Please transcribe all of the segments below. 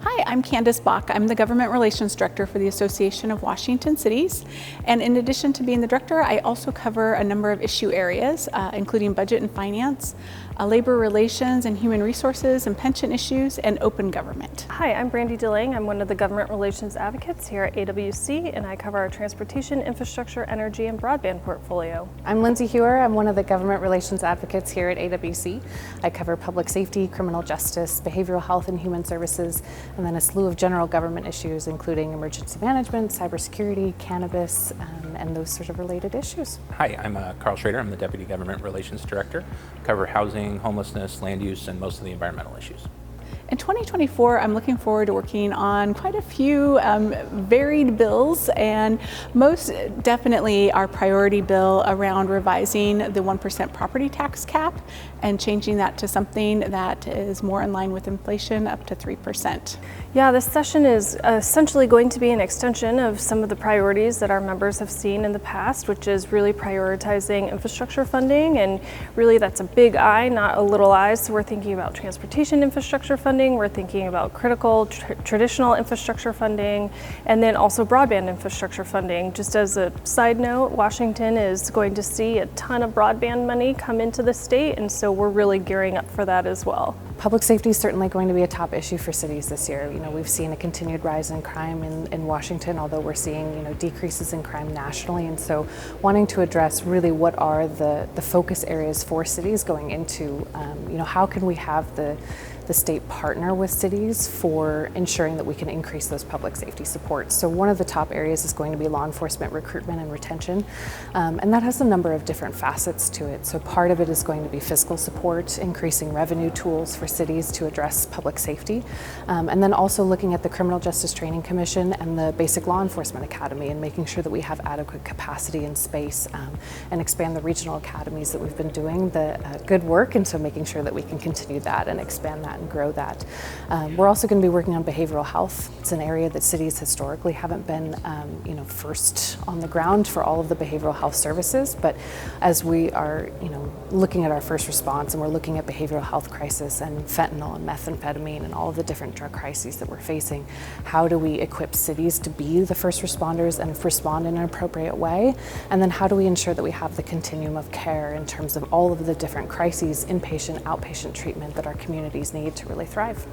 Hi, I'm Candace Bach. I'm the Government Relations Director for the Association of Washington Cities. And in addition to being the director, I also cover a number of issue areas, including budget and finance, labor relations and human resources and pension issues, and open government. Hi, I'm Brandy DeLange. I'm one of the Government Relations Advocates here at AWC, and I cover our transportation, infrastructure, energy, and broadband portfolio. I'm Lindsay Hewer. I'm one of the Government Relations Advocates here at AWC. I cover public safety, criminal justice, behavioral health and human services, and then a slew of general government issues, including emergency management, cybersecurity, cannabis, and those sort of related issues. Hi, I'm Carl Schrader. I'm the Deputy Government Relations Director. Cover housing, homelessness, land use, and most of the environmental issues. In 2024, I'm looking forward to working on quite a few varied bills, and most definitely our priority bill around revising the 1% property tax cap and changing that to something that is more in line with inflation, up to 3%. Yeah, this session is essentially going to be an extension of some of the priorities that our members have seen in the past, which is really prioritizing infrastructure funding, and really that's a big I, not a little I. So we're thinking about transportation infrastructure funding, we're thinking about critical traditional infrastructure funding, and then also broadband infrastructure funding. Just as a side note, Washington is going to see a ton of broadband money come into the state, and so we're really gearing up for that as well. Public safety is certainly going to be a top issue for cities this year. We've seen a continued rise in crime in Washington, although we're seeing decreases in crime nationally, and so wanting to address really what are the focus areas for cities going into, how can we have the state partner with cities for ensuring that we can increase those public safety supports. So one of the top areas is going to be law enforcement recruitment and retention, and that has a number of different facets to it. So part of it is going to be fiscal support, increasing revenue tools for cities to address public safety, and then also looking at the Criminal Justice Training Commission and the Basic Law Enforcement Academy and making sure that we have adequate capacity and space, and expand the regional academies that we've been doing the good work, and so making sure that we can continue that and expand that and grow that. We're also going to be working on behavioral health. It's an area that cities historically haven't been first on the ground for all of the behavioral health services, but as we are looking at our first response and we're looking at behavioral health crisis and fentanyl and methamphetamine and all of the different drug crises that we're facing, how do we equip cities to be the first responders and respond in an appropriate way? And then how do we ensure that we have the continuum of care in terms of all of the different crises, inpatient, outpatient treatment that our communities need to really thrive?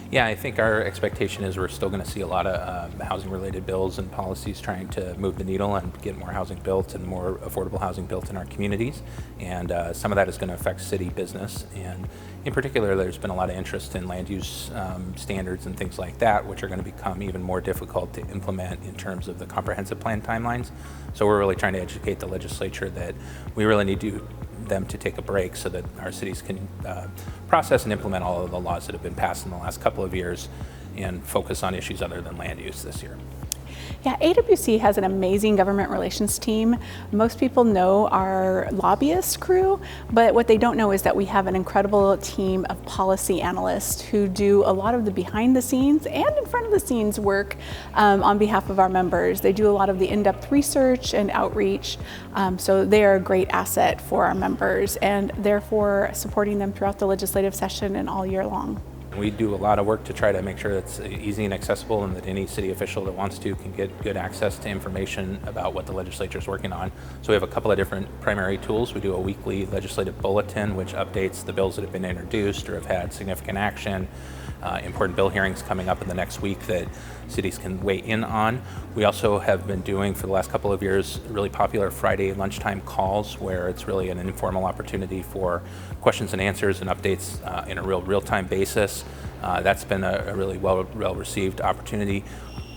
Yeah, I think our expectation is we're still going to see a lot of housing-related bills and policies trying to move the needle and get more housing built and more affordable housing built in our communities. And some of that is going to affect city business. And in particular, there's been a lot of interest in land use standards and things like that, which are going to become even more difficult to implement in terms of the comprehensive plan timelines. So we're really trying to educate the legislature that we really need them to take a break so that our cities can process and implement all of the laws that have been passed in the last couple of years and focus on issues other than land use this year. Yeah, AWC has an amazing government relations team. Most people know our lobbyist crew, but what they don't know is that we have an incredible team of policy analysts who do a lot of the behind the scenes and in front of the scenes work on behalf of our members. They do a lot of the in-depth research and outreach, so they are a great asset for our members, and therefore supporting them throughout the legislative session and all year long. We do a lot of work to try to make sure it's easy and accessible, and that any city official that wants to can get good access to information about what the legislature is working on. So we have a couple of different primary tools. We do a weekly legislative bulletin, which updates the bills that have been introduced or have had significant action, important bill hearings coming up in the next week that cities can weigh in on. We also have been doing for the last couple of years really popular Friday lunchtime calls, where it's really an informal opportunity for questions and answers and updates in a real-time basis. That's been a really well-received opportunity.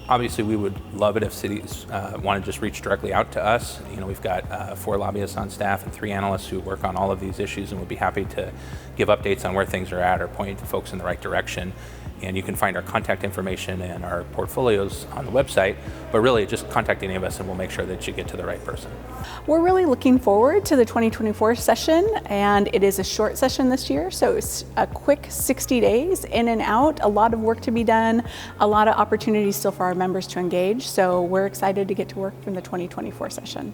Obviously, we would love it if cities want to just reach directly out to us. We've got 4 lobbyists on staff and 3 analysts who work on all of these issues, and would be happy to give updates on where things are at or point folks in the right direction. And you can find our contact information and our portfolios on the website, but really just contact any of us and we'll make sure that you get to the right person. We're really looking forward to the 2024 session, and it is a short session this year, so it's a quick 60 days in and out, a lot of work to be done, a lot of opportunities still for our members to engage, so we're excited to get to work in the 2024 session.